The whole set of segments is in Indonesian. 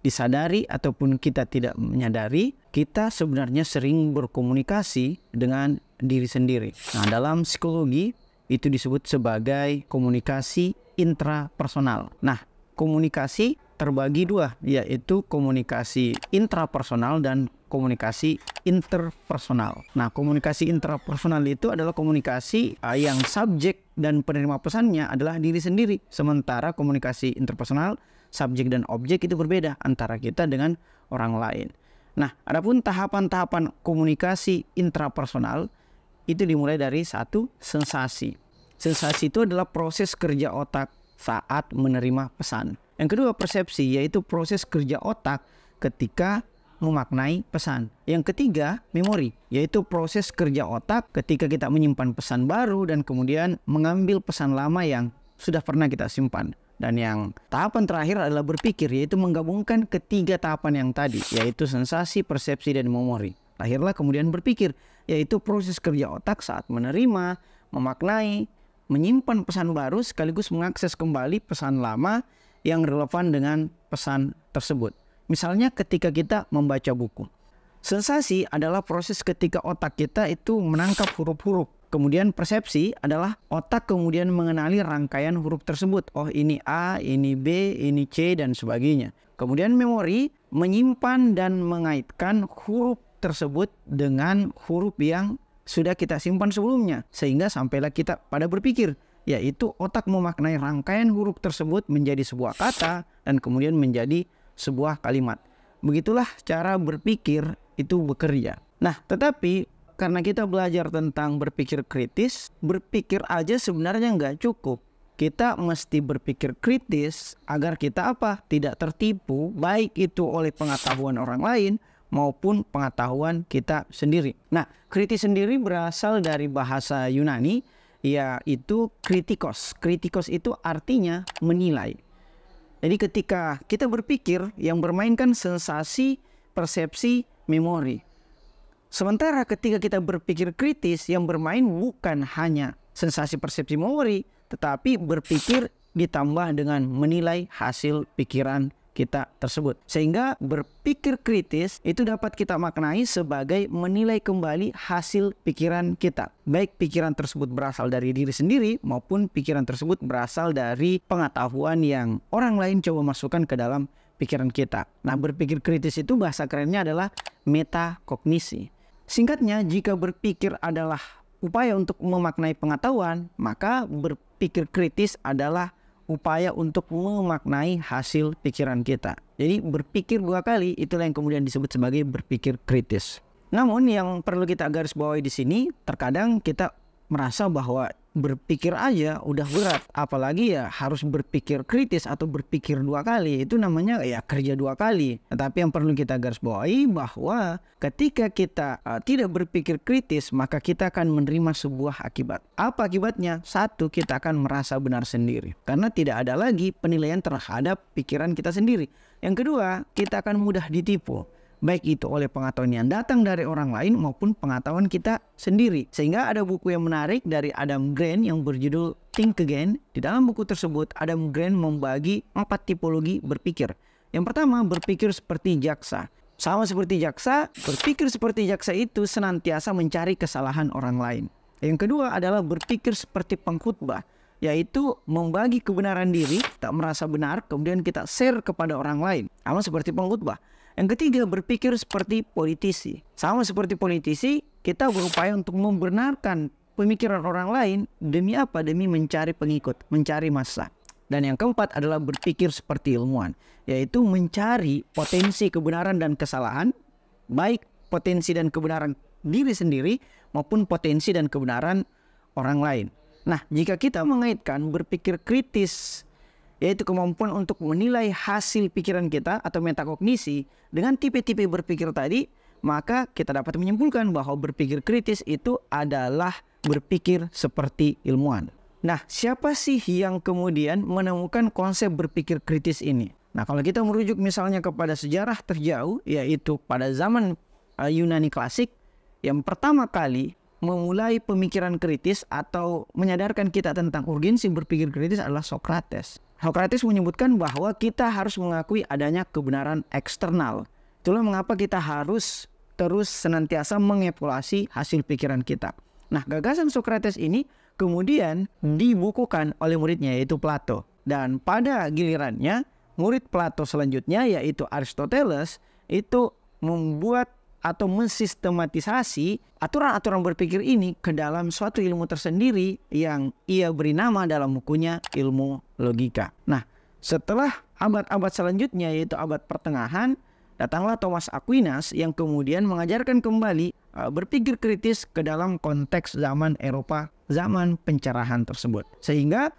disadari ataupun kita tidak menyadari, kita sebenarnya sering berkomunikasi dengan diri sendiri. Nah, dalam psikologi itu disebut sebagai komunikasi intrapersonal. Nah, komunikasi terbagi dua, yaitu komunikasi intrapersonal dan komunikasi interpersonal. Nah, komunikasi intrapersonal itu adalah komunikasi yang subjek dan penerima pesannya adalah diri sendiri. Sementara komunikasi interpersonal, subjek dan objek itu berbeda antara kita dengan orang lain. Nah, adapun tahapan-tahapan komunikasi intrapersonal itu dimulai dari satu, sensasi. Sensasi itu adalah proses kerja otak saat menerima pesan. Yang kedua, persepsi, yaitu proses kerja otak ketika memaknai pesan. Yang ketiga, memori, yaitu proses kerja otak ketika kita menyimpan pesan baru dan kemudian mengambil pesan lama yang sudah pernah kita simpan. Dan yang tahapan terakhir adalah berpikir, yaitu menggabungkan ketiga tahapan yang tadi, yaitu sensasi, persepsi, dan memori. Lahirlah kemudian berpikir, yaitu proses kerja otak saat menerima, memaknai, menyimpan pesan baru sekaligus mengakses kembali pesan lama yang relevan dengan pesan tersebut. Misalnya ketika kita membaca buku. Sensasi adalah proses ketika otak kita itu menangkap huruf-huruf. Kemudian persepsi adalah otak kemudian mengenali rangkaian huruf tersebut. Oh, ini A, ini B, ini C, dan sebagainya. Kemudian memori menyimpan dan mengaitkan huruf tersebut dengan huruf yang sudah kita simpan sebelumnya. Sehingga sampailah kita pada berpikir, yaitu otak memaknai rangkaian huruf tersebut menjadi sebuah kata dan kemudian menjadi sebuah kalimat. Begitulah cara berpikir itu bekerja. Nah, tetapi karena kita belajar tentang berpikir kritis, berpikir aja sebenarnya nggak cukup. Kita mesti berpikir kritis agar kita tidak tertipu, baik itu oleh pengetahuan orang lain maupun pengetahuan kita sendiri. Nah, kritis sendiri berasal dari bahasa Yunani, yaitu kritikos. Kritikos itu artinya menilai. Jadi ketika kita berpikir, yang bermainkan sensasi, persepsi, memori. Sementara ketika kita berpikir kritis, yang bermain bukan hanya sensasi, persepsi, memori, tetapi berpikir ditambah dengan menilai hasil pikiran kita tersebut. Sehingga berpikir kritis itu dapat kita maknai sebagai menilai kembali hasil pikiran kita. Baik pikiran tersebut berasal dari diri sendiri maupun pikiran tersebut berasal dari pengetahuan yang orang lain coba masukkan ke dalam pikiran kita. Nah, berpikir kritis itu bahasa kerennya adalah metakognisi. Singkatnya, jika berpikir adalah upaya untuk memaknai pengetahuan, maka berpikir kritis adalah upaya untuk memaknai hasil pikiran kita. Jadi berpikir dua kali, itulah yang kemudian disebut sebagai berpikir kritis. Namun yang perlu kita garis bawahi di sini, terkadang kita merasa bahwa berpikir aja udah berat, apalagi harus berpikir kritis atau berpikir dua kali, itu namanya kerja dua kali. Tetapi yang perlu kita garis bawahi bahwa ketika kita tidak berpikir kritis, maka kita akan menerima sebuah akibat. Apa akibatnya? Satu, kita akan merasa benar sendiri karena tidak ada lagi penilaian terhadap pikiran kita sendiri. Yang kedua, kita akan mudah ditipu, baik itu oleh pengetahuan yang datang dari orang lain maupun pengetahuan kita sendiri. Sehingga ada buku yang menarik dari Adam Grant yang berjudul Think Again. Di dalam buku tersebut, Adam Grant membagi 4 tipologi berpikir. Yang pertama, berpikir seperti jaksa. Sama seperti jaksa, berpikir seperti jaksa itu senantiasa mencari kesalahan orang lain. Yang kedua adalah berpikir seperti pengkhotbah, yaitu membagi kebenaran diri, tak merasa benar, kemudian kita share kepada orang lain. Sama seperti pengkhotbah. Yang ketiga, berpikir seperti politisi. Sama seperti politisi, kita berupaya untuk membenarkan pemikiran orang lain demi apa? Demi mencari pengikut, mencari massa. Dan yang keempat adalah berpikir seperti ilmuwan, yaitu mencari potensi kebenaran dan kesalahan, baik potensi dan kebenaran diri sendiri maupun potensi dan kebenaran orang lain. Nah, jika kita mengaitkan berpikir kritis, yaitu kemampuan untuk menilai hasil pikiran kita atau metakognisi dengan tipe-tipe berpikir tadi, maka kita dapat menyimpulkan bahwa berpikir kritis itu adalah berpikir seperti ilmuwan. Nah, siapa sih yang kemudian menemukan konsep berpikir kritis ini? Nah, kalau kita merujuk misalnya kepada sejarah terjauh, yaitu pada zaman Yunani klasik, yang pertama kali memulai pemikiran kritis atau menyadarkan kita tentang urgensi berpikir kritis adalah Socrates. Socrates menyebutkan bahwa kita harus mengakui adanya kebenaran eksternal. Itulah mengapa kita harus terus senantiasa mengevaluasi hasil pikiran kita. Nah, gagasan Socrates ini kemudian dibukukan oleh muridnya yaitu Plato. Dan pada gilirannya, murid Plato selanjutnya yaitu Aristoteles itu membuat atau mensistematisasi aturan-aturan berpikir ini ke dalam suatu ilmu tersendiri yang ia beri nama dalam bukunya ilmu logika. Nah, setelah abad-abad selanjutnya yaitu abad pertengahan, datanglah Thomas Aquinas yang kemudian mengajarkan kembali berpikir kritis ke dalam konteks zaman Eropa, zaman pencerahan tersebut. Sehingga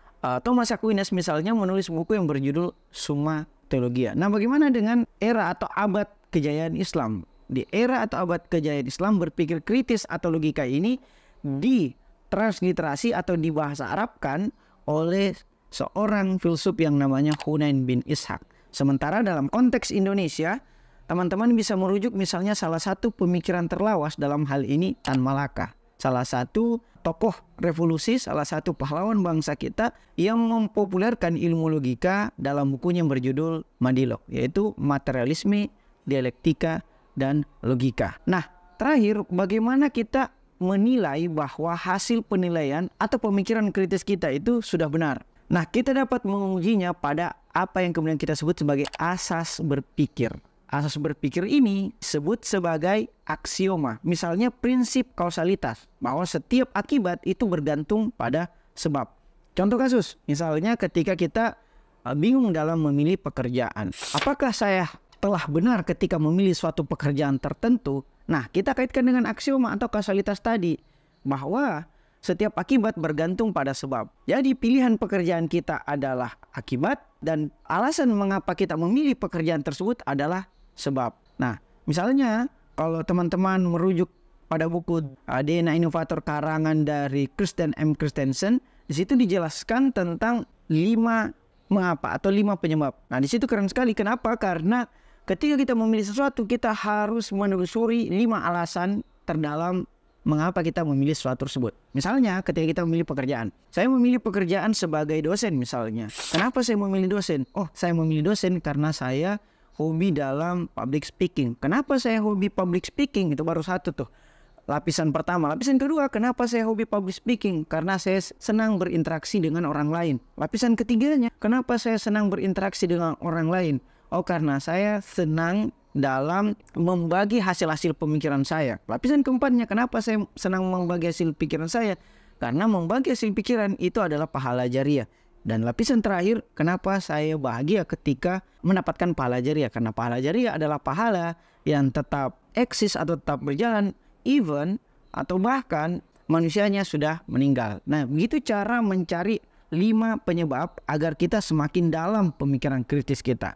Thomas Aquinas misalnya menulis buku yang berjudul Summa Theologia. Nah, bagaimana dengan era atau abad kejayaan Islam? Di era atau abad kejayaan Islam, berpikir kritis atau logika ini ditransliterasi atau dibahasa Arabkan oleh seorang filsuf yang namanya Hunain bin Ishaq. Sementara dalam konteks Indonesia, teman-teman bisa merujuk misalnya salah satu pemikiran terlawas dalam hal ini Tan Malaka. Salah satu tokoh revolusi, salah satu pahlawan bangsa kita yang mempopulerkan ilmu logika dalam bukunya yang berjudul Madilog, yaitu Materialisme, Dialektika, dan Logika. Nah, terakhir, bagaimana kita menilai bahwa hasil penilaian atau pemikiran kritis kita itu sudah benar? Nah, kita dapat mengujinya pada apa yang kemudian kita sebut sebagai asas berpikir. Asas berpikir ini disebut sebagai aksioma. Misalnya prinsip kausalitas, bahwa setiap akibat itu bergantung pada sebab. Contoh kasus, misalnya ketika kita bingung dalam memilih pekerjaan. Apakah saya telah benar ketika memilih suatu pekerjaan tertentu? Nah, kita kaitkan dengan aksioma atau kausalitas tadi, bahwa setiap akibat bergantung pada sebab. Jadi pilihan pekerjaan kita adalah akibat dan alasan mengapa kita memilih pekerjaan tersebut adalah sebab. Nah, misalnya kalau teman-teman merujuk pada buku DNA Inovator karangan dari Christian M. Christensen, di situ dijelaskan tentang 5 penyebab. Nah, di situ keren sekali. Kenapa? Karena ketika kita memilih sesuatu, kita harus menelusuri 5 alasan terdalam mengapa kita memilih sesuatu tersebut. Misalnya ketika kita memilih pekerjaan. Saya memilih pekerjaan sebagai dosen misalnya. Kenapa saya memilih dosen? Oh, saya memilih dosen karena saya hobi dalam public speaking. Kenapa saya hobi public speaking? Itu baru satu tuh. Lapisan pertama. Lapisan kedua, kenapa saya hobi public speaking? Karena saya senang berinteraksi dengan orang lain. Lapisan ketiganya, kenapa saya senang berinteraksi dengan orang lain? Oh, karena saya senang dalam membagi hasil-hasil pemikiran saya. Lapisan keempatnya, kenapa saya senang membagi hasil pikiran saya? Karena membagi hasil pikiran itu adalah pahala jariah. Dan lapisan terakhir, kenapa saya bahagia ketika mendapatkan pahala jariah? Karena pahala jariah adalah pahala yang tetap eksis atau tetap berjalan even atau bahkan manusianya sudah meninggal. Nah, begitu cara mencari 5 penyebab agar kita semakin dalam pemikiran kritis kita.